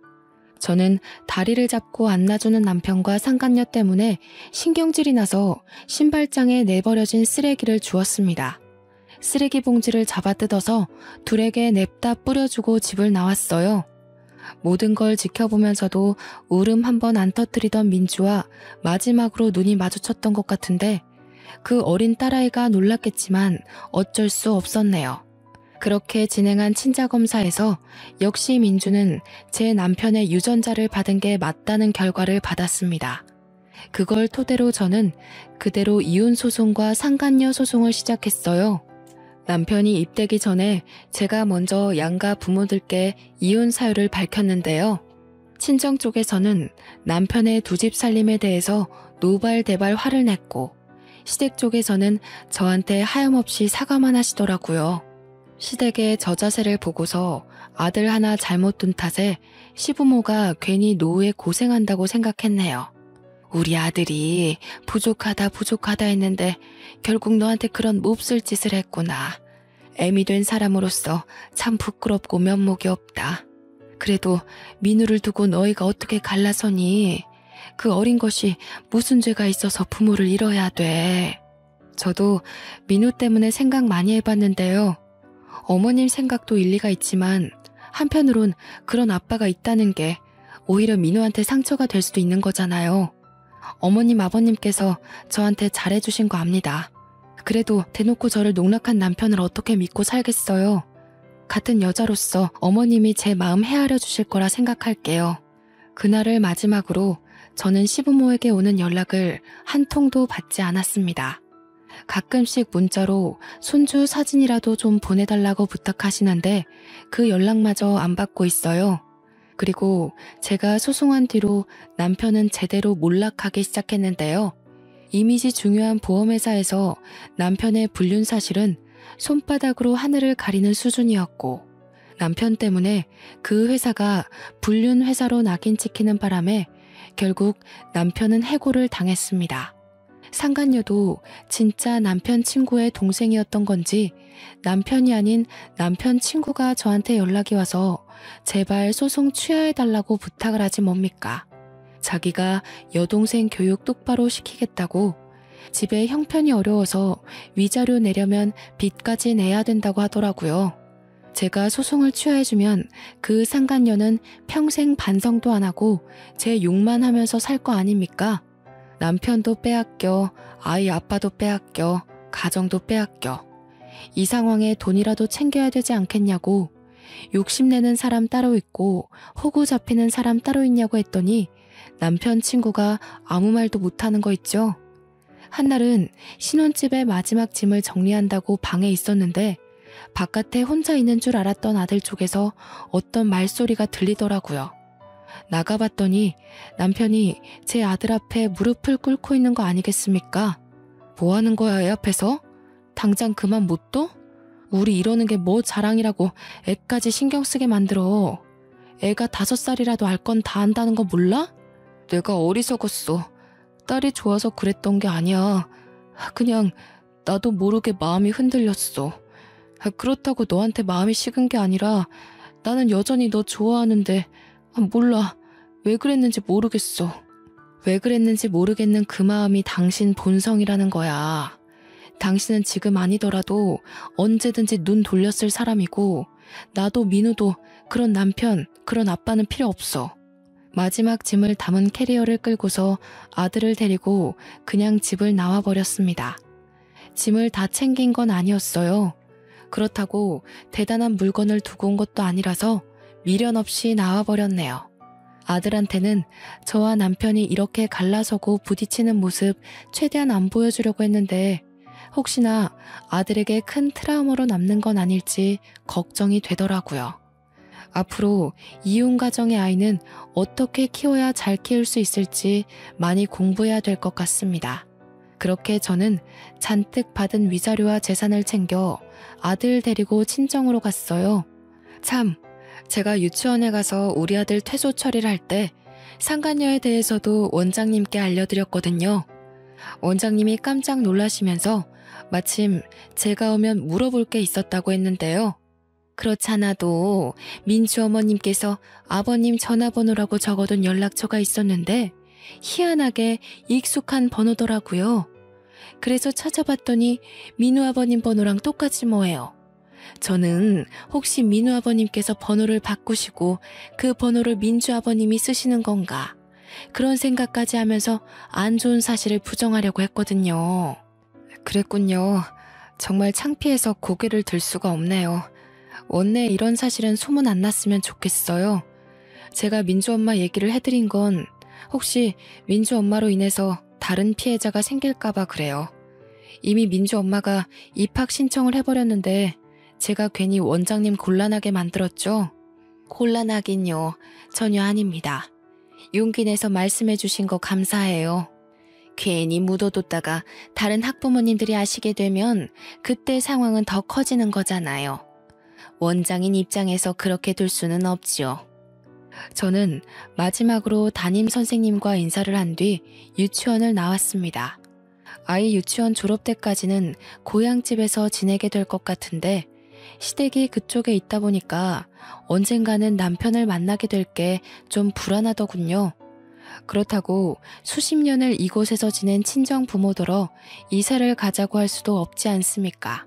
저는 다리를 잡고 안놔주는 남편과 상간녀 때문에 신경질이 나서 신발장에 내버려진 쓰레기를 주웠습니다. 쓰레기 봉지를 잡아뜯어서 둘에게 냅다 뿌려주고 집을 나왔어요. 모든 걸 지켜보면서도 울음 한 번 안 터뜨리던 민주와 마지막으로 눈이 마주쳤던 것 같은데 그 어린 딸아이가 놀랐겠지만 어쩔 수 없었네요. 그렇게 진행한 친자검사에서 역시 민주는 제 남편의 유전자를 받은 게 맞다는 결과를 받았습니다. 그걸 토대로 저는 그대로 이혼 소송과 상간녀 소송을 시작했어요. 남편이 입대기 전에 제가 먼저 양가 부모들께 이혼 사유를 밝혔는데요. 친정 쪽에서는 남편의 두 집 살림에 대해서 노발대발 화를 냈고, 시댁 쪽에서는 저한테 하염없이 사과만 하시더라고요. 시댁의 저 자세를 보고서 아들 하나 잘못 둔 탓에 시부모가 괜히 노후에 고생한다고 생각했네요. 우리 아들이 부족하다 했는데 결국 너한테 그런 몹쓸 짓을 했구나. 애미 된 사람으로서 참 부끄럽고 면목이 없다. 그래도 민우를 두고 너희가 어떻게 갈라서니? 그 어린 것이 무슨 죄가 있어서 부모를 잃어야 돼. 저도 민우 때문에 생각 많이 해봤는데요. 어머님 생각도 일리가 있지만 한편으론 그런 아빠가 있다는 게 오히려 민우한테 상처가 될 수도 있는 거잖아요. 어머님 아버님께서 저한테 잘해주신 거 압니다. 그래도 대놓고 저를 농락한 남편을 어떻게 믿고 살겠어요. 같은 여자로서 어머님이 제 마음 헤아려 주실 거라 생각할게요. 그날을 마지막으로 저는 시부모에게 오는 연락을 한 통도 받지 않았습니다. 가끔씩 문자로 손주 사진이라도 좀 보내달라고 부탁하시는데 그 연락마저 안 받고 있어요. 그리고 제가 소송한 뒤로 남편은 제대로 몰락하기 시작했는데요. 이미지 중요한 보험회사에서 남편의 불륜 사실은 손바닥으로 하늘을 가리는 수준이었고, 남편 때문에 그 회사가 불륜 회사로 낙인 찍히는 바람에 결국 남편은 해고를 당했습니다. 상간녀도 진짜 남편 친구의 동생이었던 건지 남편이 아닌 남편 친구가 저한테 연락이 와서 제발 소송 취하해달라고 부탁을 하지 뭡니까? 자기가 여동생 교육 똑바로 시키겠다고, 집에 형편이 어려워서 위자료 내려면 빚까지 내야 된다고 하더라고요. 제가 소송을 취하해주면 그 상간녀는 평생 반성도 안 하고 제 욕만 하면서 살 거 아닙니까? 남편도 빼앗겨, 아이 아빠도 빼앗겨, 가정도 빼앗겨. 이 상황에 돈이라도 챙겨야 되지 않겠냐고, 욕심내는 사람 따로 있고 호구 잡히는 사람 따로 있냐고 했더니 남편 친구가 아무 말도 못하는 거 있죠. 한날은 신혼집의 마지막 짐을 정리한다고 방에 있었는데 바깥에 혼자 있는 줄 알았던 아들 쪽에서 어떤 말소리가 들리더라고요. 나가봤더니 남편이 제 아들 앞에 무릎을 꿇고 있는 거 아니겠습니까? 뭐 하는 거야, 애 앞에서? 당장 그만 못 둬? 우리 이러는 게 뭐 자랑이라고 애까지 신경 쓰게 만들어. 애가 5살이라도 알 건 다 안다는 거 몰라? 내가 어리석었어. 딸이 좋아서 그랬던 게 아니야. 그냥 나도 모르게 마음이 흔들렸어. 그렇다고 너한테 마음이 식은 게 아니라 나는 여전히 너 좋아하는데 몰라. 왜 그랬는지 모르겠어. 왜 그랬는지 모르겠는 그 마음이 당신 본성이라는 거야. 당신은 지금 아니더라도 언제든지 눈 돌렸을 사람이고 나도 민우도 그런 남편, 그런 아빠는 필요 없어. 마지막 짐을 담은 캐리어를 끌고서 아들을 데리고 그냥 집을 나와버렸습니다. 짐을 다 챙긴 건 아니었어요. 그렇다고 대단한 물건을 두고 온 것도 아니라서 미련 없이 나와버렸네요. 아들한테는 저와 남편이 이렇게 갈라서고 부딪히는 모습 최대한 안 보여주려고 했는데 혹시나 아들에게 큰 트라우마로 남는 건 아닐지 걱정이 되더라고요. 앞으로 이혼 가정의 아이는 어떻게 키워야 잘 키울 수 있을지 많이 공부해야 될 것 같습니다. 그렇게 저는 잔뜩 받은 위자료와 재산을 챙겨 아들 데리고 친정으로 갔어요. 참, 제가 유치원에 가서 우리 아들 퇴소 처리를 할 때 상간녀에 대해서도 원장님께 알려드렸거든요. 원장님이 깜짝 놀라시면서 마침 제가 오면 물어볼 게 있었다고 했는데요. 그렇잖아도 민주 어머님께서 아버님 전화번호라고 적어둔 연락처가 있었는데 희한하게 익숙한 번호더라고요. 그래서 찾아봤더니 민우 아버님 번호랑 똑같이 뭐예요. 저는 혹시 민우 아버님께서 번호를 바꾸시고 그 번호를 민주 아버님이 쓰시는 건가, 그런 생각까지 하면서 안 좋은 사실을 부정하려고 했거든요. 그랬군요. 정말 창피해서 고개를 들 수가 없네요. 원래 이런 사실은 소문 안 났으면 좋겠어요. 제가 민주 엄마 얘기를 해드린 건 혹시 민주 엄마로 인해서 다른 피해자가 생길까봐 그래요. 이미 민주 엄마가 입학 신청을 해버렸는데 제가 괜히 원장님 곤란하게 만들었죠? 곤란하긴요. 전혀 아닙니다. 용기 내서 말씀해 주신 거 감사해요. 괜히 묻어뒀다가 다른 학부모님들이 아시게 되면 그때 상황은 더 커지는 거잖아요. 원장인 입장에서 그렇게 둘 수는 없지요. 저는 마지막으로 담임 선생님과 인사를 한 뒤 유치원을 나왔습니다. 아이 유치원 졸업 때까지는 고향집에서 지내게 될 것 같은데 시댁이 그쪽에 있다 보니까 언젠가는 남편을 만나게 될 게 좀 불안하더군요. 그렇다고 수십 년을 이곳에서 지낸 친정 부모더러 이사를 가자고 할 수도 없지 않습니까?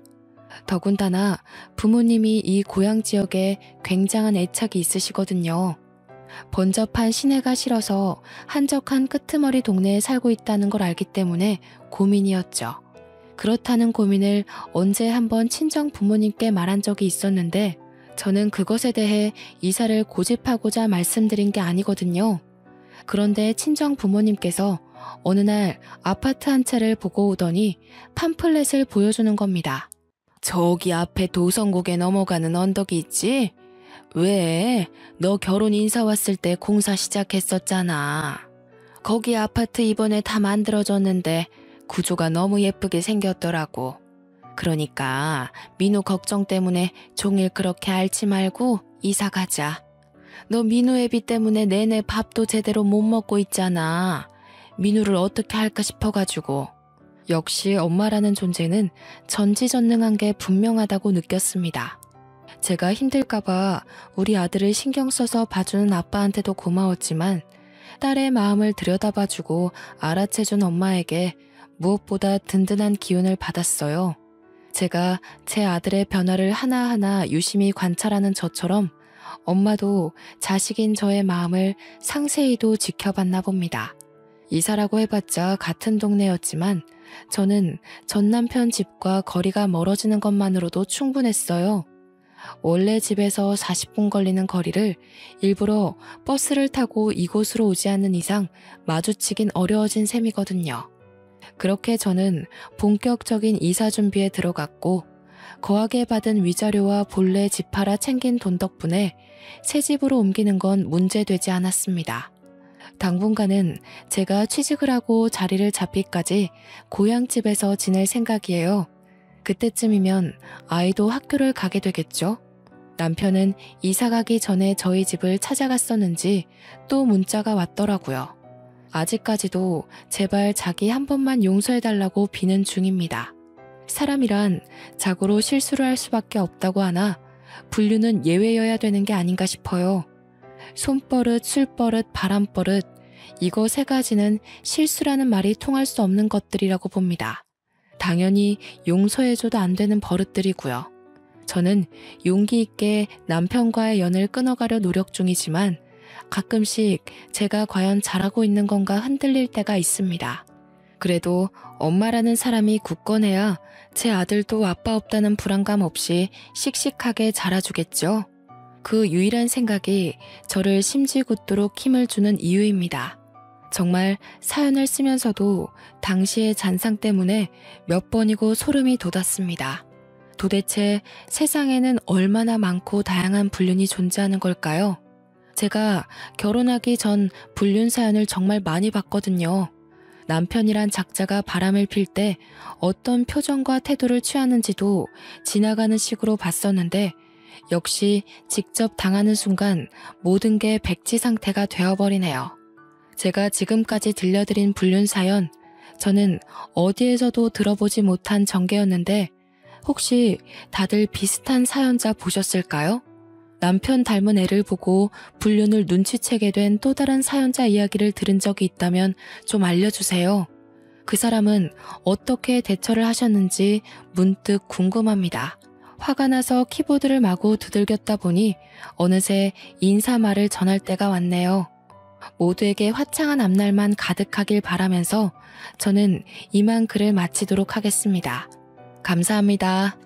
더군다나 부모님이 이 고향 지역에 굉장한 애착이 있으시거든요. 번잡한 시내가 싫어서 한적한 끄트머리 동네에 살고 있다는 걸 알기 때문에 고민이었죠. 그렇다는 고민을 언제 한번 친정 부모님께 말한 적이 있었는데 저는 그것에 대해 이사를 고집하고자 말씀드린 게 아니거든요. 그런데 친정 부모님께서 어느 날 아파트 한 채를 보고 오더니 팜플렛을 보여주는 겁니다. 저기 앞에 도성국에 넘어가는 언덕이 있지? 왜? 너 결혼 인사 왔을 때 공사 시작했었잖아. 거기 아파트 이번에 다 만들어졌는데 구조가 너무 예쁘게 생겼더라고. 그러니까 민우 걱정 때문에 종일 그렇게 앓지 말고 이사 가자. 너 민우 애비 때문에 내내 밥도 제대로 못 먹고 있잖아. 민우를 어떻게 할까 싶어가지고. 역시 엄마라는 존재는 전지전능한 게 분명하다고 느꼈습니다. 제가 힘들까봐 우리 아들을 신경 써서 봐주는 아빠한테도 고마웠지만 딸의 마음을 들여다봐주고 알아채준 엄마에게 무엇보다 든든한 기운을 받았어요. 제가 제 아들의 변화를 하나하나 유심히 관찰하는 저처럼 엄마도 자식인 저의 마음을 상세히도 지켜봤나 봅니다. 이사라고 해봤자 같은 동네였지만 저는 전 남편 집과 거리가 멀어지는 것만으로도 충분했어요. 원래 집에서 40분 걸리는 거리를 일부러 버스를 타고 이곳으로 오지 않는 이상 마주치긴 어려워진 셈이거든요. 그렇게 저는 본격적인 이사 준비에 들어갔고 거하게 받은 위자료와 본래 집 팔아 챙긴 돈 덕분에 새 집으로 옮기는 건 문제되지 않았습니다. 당분간은 제가 취직을 하고 자리를 잡기까지 고향집에서 지낼 생각이에요. 그때쯤이면 아이도 학교를 가게 되겠죠? 남편은 이사 가기 전에 저희 집을 찾아갔었는지 또 문자가 왔더라고요. 아직까지도 제발 자기 한 번만 용서해달라고 비는 중입니다. 사람이란 자고로 실수를 할 수밖에 없다고 하나 분류는 예외여야 되는 게 아닌가 싶어요. 손버릇, 술버릇, 바람버릇 이거 세 가지는 실수라는 말이 통할 수 없는 것들이라고 봅니다. 당연히 용서해줘도 안 되는 버릇들이고요. 저는 용기 있게 남편과의 연을 끊어가려 노력 중이지만 가끔씩 제가 과연 잘하고 있는 건가 흔들릴 때가 있습니다. 그래도 엄마라는 사람이 굳건해야 제 아들도 아빠 없다는 불안감 없이 씩씩하게 자라주겠죠. 그 유일한 생각이 저를 심지궂도록 힘을 주는 이유입니다. 정말 사연을 쓰면서도 당시의 잔상 때문에 몇 번이고 소름이 돋았습니다. 도대체 세상에는 얼마나 많고 다양한 불륜이 존재하는 걸까요? 제가 결혼하기 전 불륜 사연을 정말 많이 봤거든요. 남편이란 작자가 바람을 필 때 어떤 표정과 태도를 취하는지도 지나가는 식으로 봤었는데 역시 직접 당하는 순간 모든 게 백지 상태가 되어버리네요. 제가 지금까지 들려드린 불륜 사연, 저는 어디에서도 들어보지 못한 전개였는데 혹시 다들 비슷한 사연자 보셨을까요? 남편 닮은 애를 보고 불륜을 눈치채게 된 또 다른 사연자 이야기를 들은 적이 있다면 좀 알려주세요. 그 사람은 어떻게 대처를 하셨는지 문득 궁금합니다. 화가 나서 키보드를 마구 두들겼다 보니 어느새 인사말을 전할 때가 왔네요. 모두에게 화창한 앞날만 가득하길 바라면서 저는 이만 글을 마치도록 하겠습니다. 감사합니다.